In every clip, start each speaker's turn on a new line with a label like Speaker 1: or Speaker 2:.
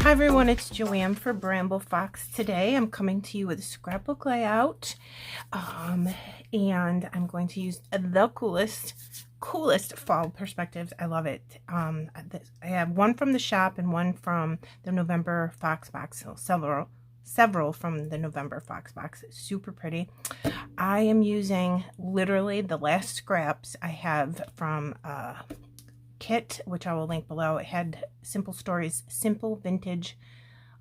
Speaker 1: Hi everyone, it's Joanne for Bramble Fox. Today I'm coming to you with a scrapbook layout, and I'm going to use the coolest fall perspectives. I love it. I have one from the shop and one from the November Fox box, so several from the November Fox box. Super pretty. I am using literally the last scraps I have from kit, which I will link below. It had Simple Stories Simple Vintage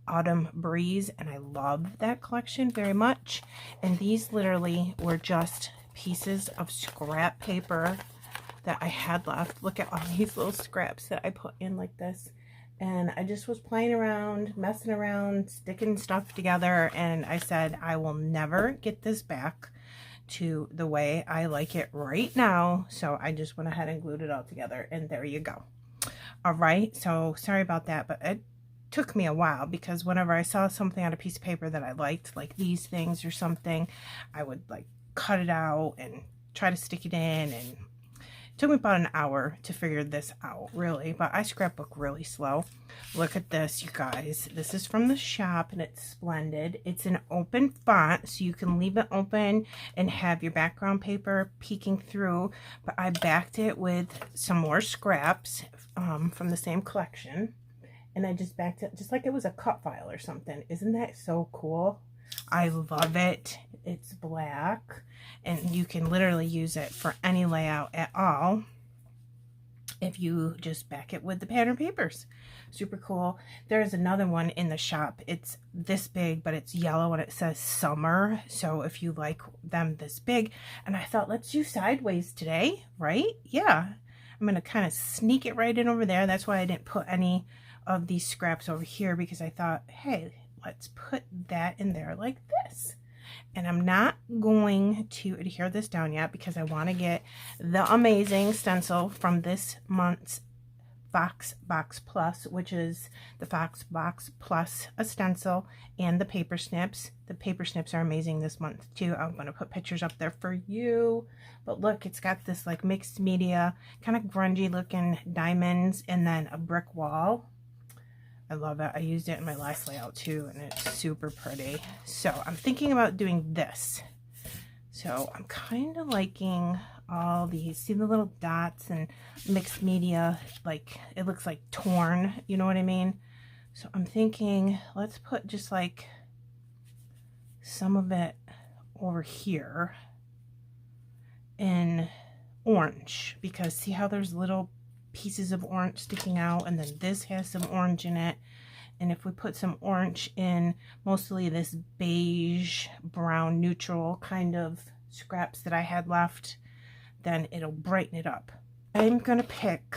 Speaker 1: Autumn Breeze, and I love that collection very much. And these literally were just pieces of scrap paper that I had left. Look at all these little scraps that I put in like this, and I just was playing around, messing around, sticking stuff together, and I said I will never get this back to the way I like it right now. So I just went ahead and glued it all together, and there you go. All right, so sorry about that, but it took me a while, because whenever I saw something on a piece of paper that I liked, like these things or something, I would like cut it out and try to stick it in, and it took me about an hour to figure this out, really. But I scrapbook really slow. Look at this, you guys. This is from the shop, and it's Splendid. It's an open font, so you can leave it open and have your background paper peeking through. But I backed it with some more scraps from the same collection, and I just backed it just like it was a cut file or something. Isn't that so cool? I love it. It's black, and you can literally use it for any layout at all if you just back it with the pattern papers. Super cool. There's another one in the shop. It's this big, but it's yellow, and it says summer. So if you like them this big, and I thought, let's do sideways today, right? Yeah, I'm going to kind of sneak it right in over there. That's why I didn't put any of these scraps over here, because I thought, hey, let's put that in there like this. And I'm not going to adhere this down yet, because I want to get the amazing stencil from this month's Fox Box Plus, which is the Fox Box Plus a stencil, and the Paper Snips. The Paper Snips are amazing this month too. I'm going to put pictures up there for you. But look, it's got this like mixed media, kind of grungy looking diamonds, and then a brick wall. I love it. I used it in my last layout too, and it's super pretty. So I'm thinking about doing this. So I'm kind of liking all these. See the little dots and mixed media? Like, it looks like torn, you know what I mean? So I'm thinking, let's put just like some of it over here in orange, because see how there's little pieces of orange sticking out, and then this has some orange in it. And if we put some orange in mostly this beige brown neutral kind of scraps that I had left, then it'll brighten it up. I'm gonna pick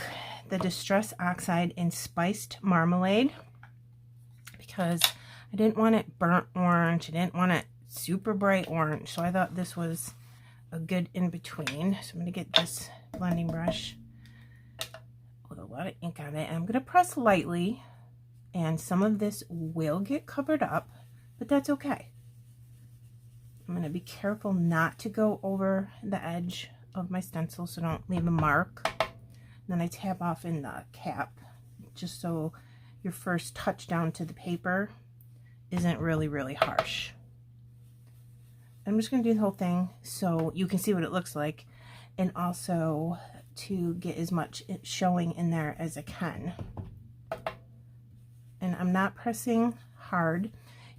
Speaker 1: the Distress Oxide in Spiced Marmalade, because I didn't want it burnt orange, I didn't want it super bright orange, so I thought this was a good in between. So I'm gonna get this blending brush with a lot of ink on it, and I'm going to press lightly, and some of this will get covered up, but that's okay. I'm going to be careful not to go over the edge of my stencil, so don't leave a mark. And then I tap off in the cap, just so your first touch down to the paper isn't really harsh. I'm just going to do the whole thing so you can see what it looks like, and also to get as much showing in there as I can. And I'm not pressing hard.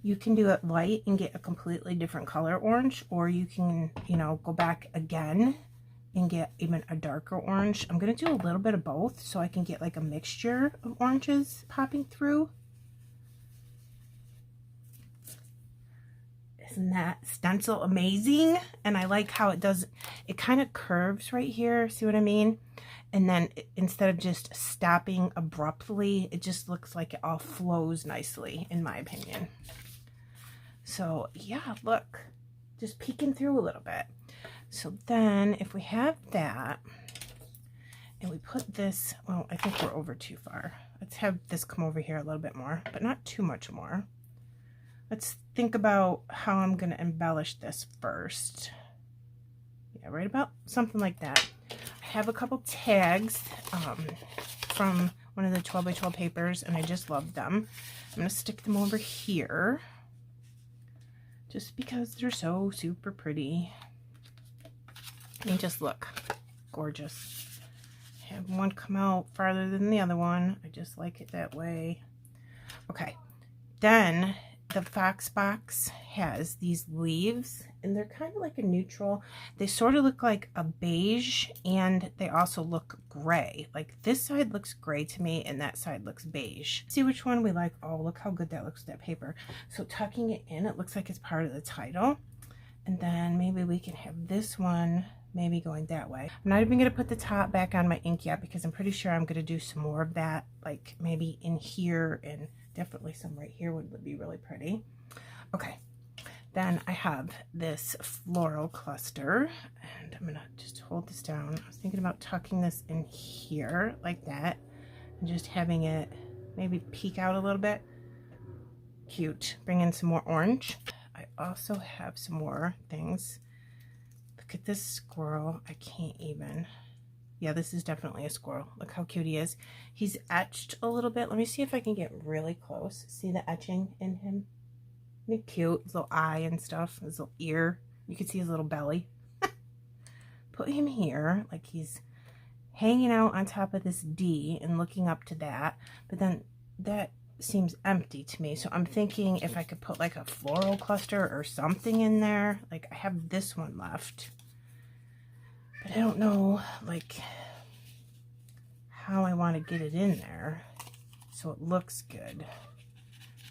Speaker 1: You can do it light and get a completely different color orange, or you can, you know, go back again and get even a darker orange. I'm going to do a little bit of both so I can get like a mixture of oranges popping through. Isn't that stencil amazing? And I like how it does, it kind of curves right here, see what I mean? And then instead of just stopping abruptly, it just looks like it all flows nicely, in my opinion. So yeah, look, just peeking through a little bit. So then if we have that, and we put this, well, I think we're over too far. Let's have this come over here a little bit more, but not too much more. Let's think about how I'm going to embellish this first. Yeah, right about something like that. I have a couple tags from one of the 12 by 12 papers, and I just love them. I'm going to stick them over here just because they're so super pretty. And just look gorgeous. Have one come out farther than the other one. I just like it that way. Okay, then the Fox box has these leaves, and they're kind of like a neutral. They sort of look like a beige, and they also look gray. Like this side looks gray to me, and that side looks beige. See which one we like. Oh, look how good that looks with that paper. So tucking it in, it looks like it's part of the title. And then maybe we can have this one maybe going that way. I'm not even going to put the top back on my ink yet because I'm pretty sure I'm going to do some more of that, like maybe in here, and definitely some right here would be really pretty. Okay, then I have this floral cluster, and I'm going to just hold this down. I was thinking about tucking this in here like that and just having it maybe peek out a little bit. Cute. Bring in some more orange. I also have some more things. Look at this squirrel. I can't even. Yeah, this is definitely a squirrel. Look how cute he is. He's etched a little bit. Let me see if I can get really close. See the etching in him? Isn't it cute? His little eye and stuff. His little ear. You can see his little belly. Put him here like he's hanging out on top of this D and looking up to that. But then that seems empty to me, so I'm thinking if I could put like a floral cluster or something in there. Like I have this one left, but I don't know like how I want to get it in there so it looks good,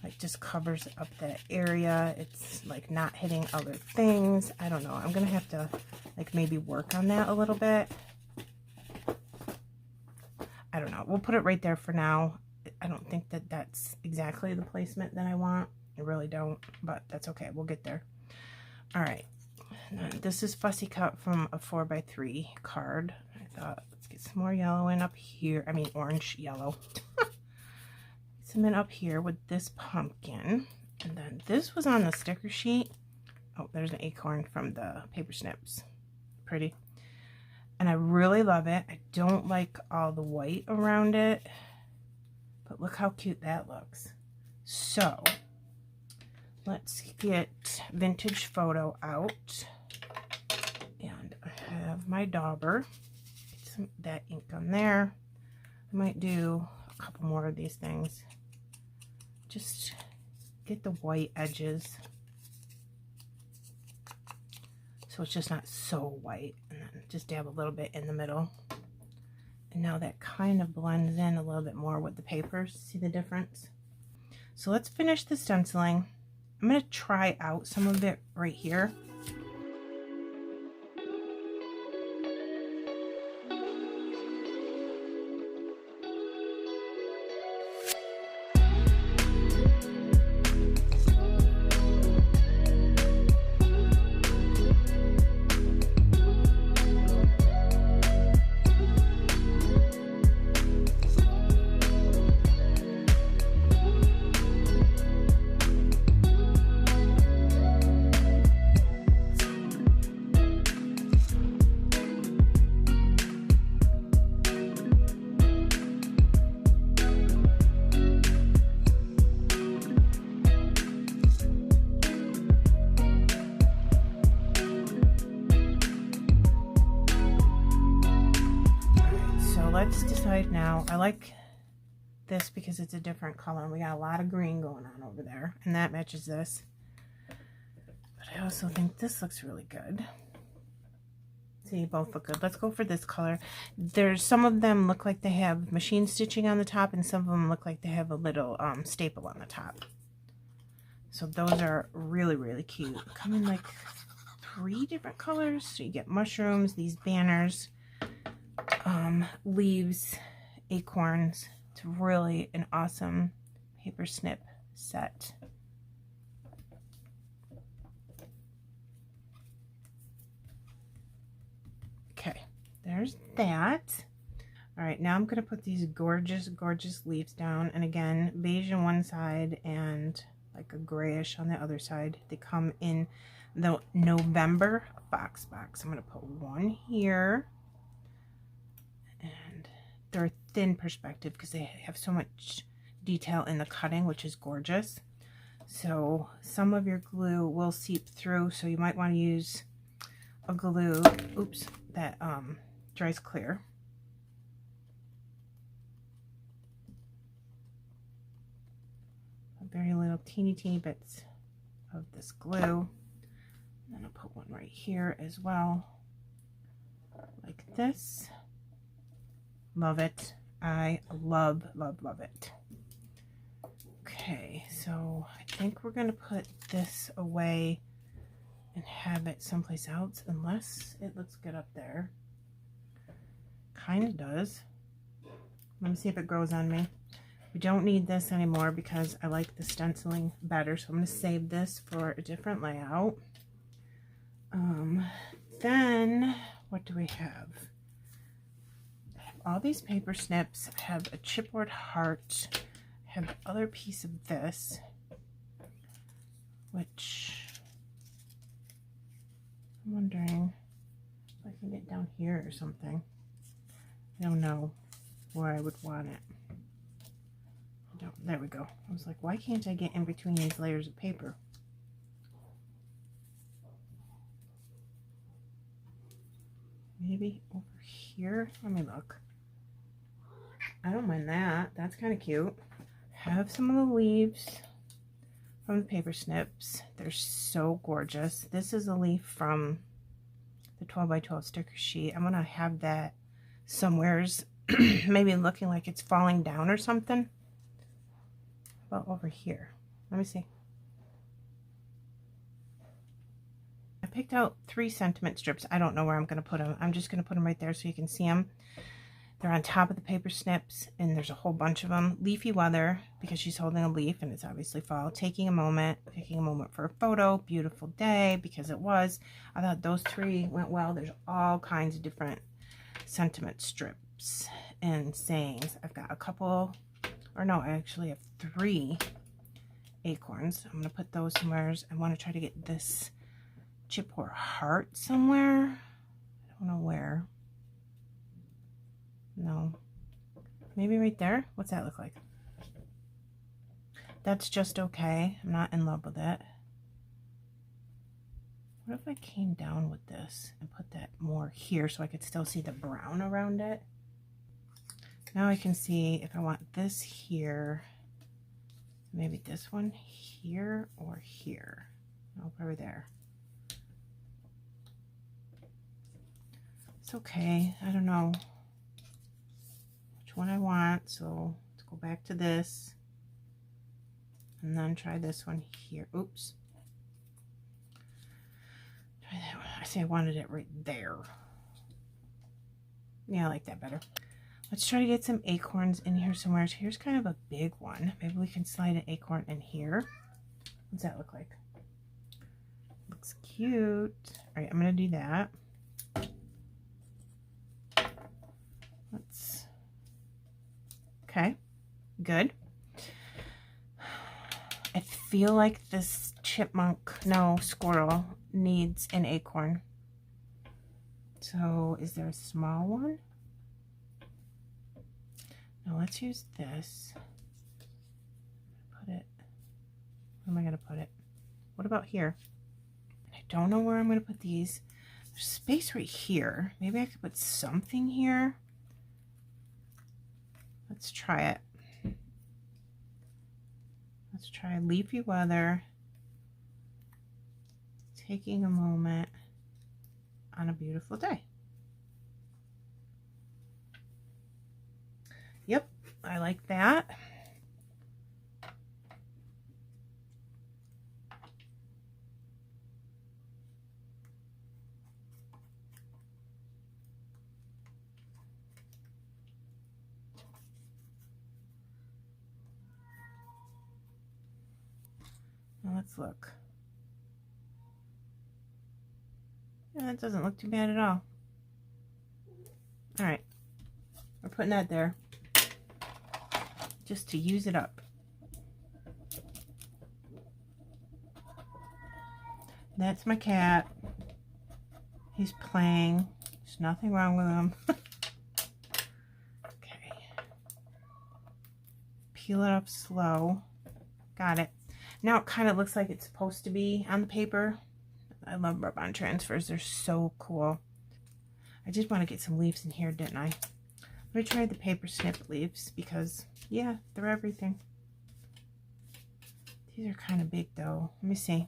Speaker 1: like just covers up that area. It's like not hitting other things. I don't know. I'm gonna have to like maybe work on that a little bit. I don't know. We'll put it right there for now. I don't think that that's exactly the placement that I want. I really don't, but that's okay. We'll get there. All right. This is Fussy Cut from a 4x3 card. I thought, let's get some more yellow in up here. I mean, orange, yellow. Some in up here with this pumpkin. And then this was on the sticker sheet. Oh, there's an acorn from the Paper Snips. Pretty. And I really love it. I don't like all the white around it. But look how cute that looks. So, let's get Vintage Photo out. And I have my dauber. Get some that ink on there. I might do a couple more of these things. Just get the white edges, so it's just not so white. And then just dab a little bit in the middle. And now that kind of blends in a little bit more with the papers. See the difference? So let's finish the stenciling. I'm going to try out some of it right here. Let's decide now. I like this because it's a different color, and we got a lot of green going on over there, and that matches this. But I also think this looks really good. See, both look good. Let's go for this color. There's some of them look like they have machine stitching on the top, and some of them look like they have a little staple on the top. So those are really, really cute. Come in like 3 different colors. So you get mushrooms, these banners, leaves, acorns. It's really an awesome paper snip set. there's that. All right, now I'm going to put these gorgeous, gorgeous leaves down. And again, beige on one side and like a grayish on the other side. They come in the November Fox box. I'm going to put one here. And they're thin perspective because they have so much detail in the cutting, which is gorgeous. So some of your glue will seep through, so you might want to use a glue, oops, that dries clear. Very little teeny bits of this glue. And then I'll put one right here as well, like this. Love it. I love it. Okay, so I think we're going to put this away and have it someplace else, unless it looks good up there. Kind of does. Let me see if it grows on me. We don't need this anymore because I like the stenciling better, so I'm going to save this for a different layout. Then what do we have? I have all these paper snips. I have a chipboard heart. I have the other piece of this, which I'm wondering if I can get down here or something. I don't know where I would want it. There we go. I was like, why can't I get in between these layers of paper? Maybe over here? Let me look. I don't mind that. That's kind of cute. Have some of the leaves from the paper snips. They're so gorgeous. This is a leaf from the 12 by 12 sticker sheet. I'm going to have that somewheres, maybe looking like it's falling down or something. About over here. Let me see. I picked out 3 sentiment strips. I don't know where I'm going to put them. I'm just going to put them right there so you can see them. They're on top of the paper snips, and there's a whole bunch of them. Leafy weather, because she's holding a leaf, and it's obviously fall. Taking a moment, picking a moment for a photo. Beautiful day, because it was. I thought those 3 went well. There's all kinds of different sentiment strips and sayings. I've got a couple, or no, I actually have 3 acorns. I'm going to put those somewhere. I want to try to get this chipboard heart somewhere. I don't know where. No. Maybe right there? What's that look like? That's just okay. I'm not in love with it. What if I came down with this and put that more here so I could still see the brown around it? Now I can see if I want this here, maybe this one here or here. No, probably there. It's okay. I don't know which one I want, so let's go back to this and then try this one here. Oops. Try that one. I say I wanted it right there. Yeah, I like that better. Let's try to get some acorns in here somewhere. So here's kind of a big one. Maybe we can slide an acorn in here. What's that look like? Looks cute. All right, I'm going to do that. Let's, okay, good. I feel like this squirrel needs an acorn. So is there a small one? No, let's use this. Put it, where am I going to put it? What about here? I don't know where I'm going to put these. There's space right here. Maybe I could put something here. Let's try it. Let's try leafy weather. Taking a moment on a beautiful day. Yep, I like that. Now let's look. Yeah, that doesn't look too bad at all. All right, we're putting that there just to use it up. That's my cat. He's playing. There's nothing wrong with him. Okay. Peel it up slow. Got it. Now it kind of looks like it's supposed to be on the paper. I love rub-on transfers. They're so cool. I just want to get some leaves in here, didn't I? I'm going to try the Paper Snip leaves because, yeah, they're everything. These are kind of big, though. Let me see.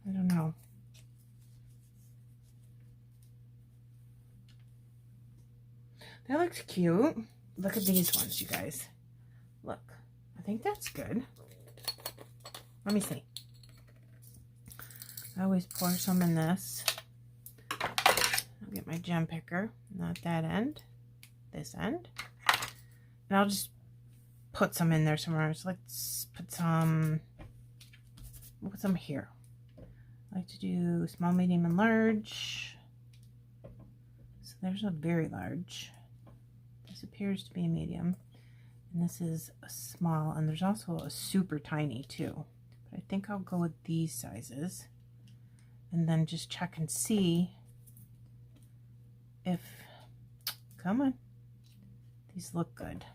Speaker 1: I don't know. That looks cute. Look at these ones, you guys. Look. I think that's good. Let me see. I always pour some in this. I'll get my gem picker. Not that end. This end. And I'll just put some in there somewhere. So let's put some... We'll put some here. I like to do small, medium, and large. So there's a very large. This appears to be a medium. And this is a small. And there's also a super tiny too. But I think I'll go with these sizes. And then just check and see if... Come on. These look good.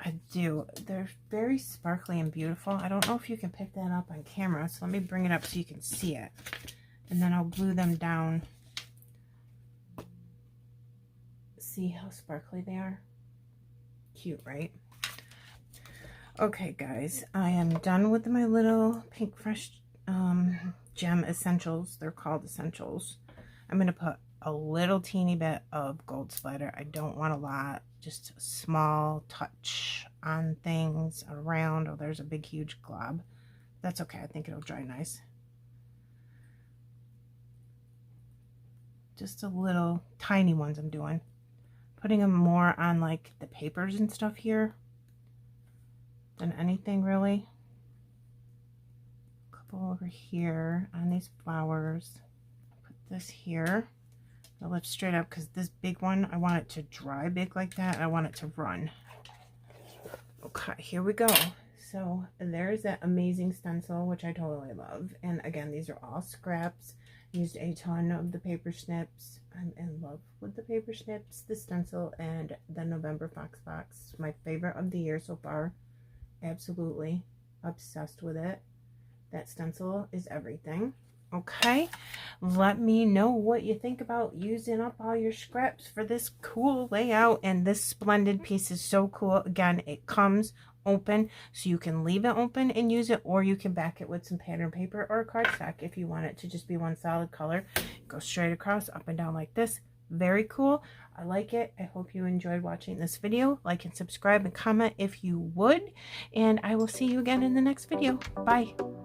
Speaker 1: I do. They're very sparkly and beautiful. I don't know if you can pick that up on camera, so let me bring it up so you can see it. And then I'll glue them down. See how sparkly they are? Cute, right? Okay, guys. I am done with my little Pink Fresh gem essentials. They're called essentials. I'm going to put a little teeny bit of gold splatter. I don't want a lot, just a small touch on things around. Oh, there's a big huge glob. That's okay. I think it'll dry nice. Just a little tiny ones I'm doing. Putting them more on like the papers and stuff here than anything really. A couple over here on these flowers. Put this here. I'll lift straight up because this big one, I want it to dry big like that. I want it to run. Okay, here we go. So there's that amazing stencil, which I totally love. And again, these are all scraps. Used a ton of the Paper Snips. I'm in love with the Paper Snips, the stencil, and the November Fox box. My favorite of the year so far. Absolutely obsessed with it. That stencil is everything. Okay, let me know what you think about using up all your scraps for this cool layout. And this Splendid piece is so cool. Again, it comes open, so you can leave it open and use it, or you can back it with some pattern paper or cardstock if you want it to just be one solid color. Go straight across, up and down like this. Very cool. I like it. I hope you enjoyed watching this video. Like and subscribe and comment if you would. And I will see you again in the next video. Bye.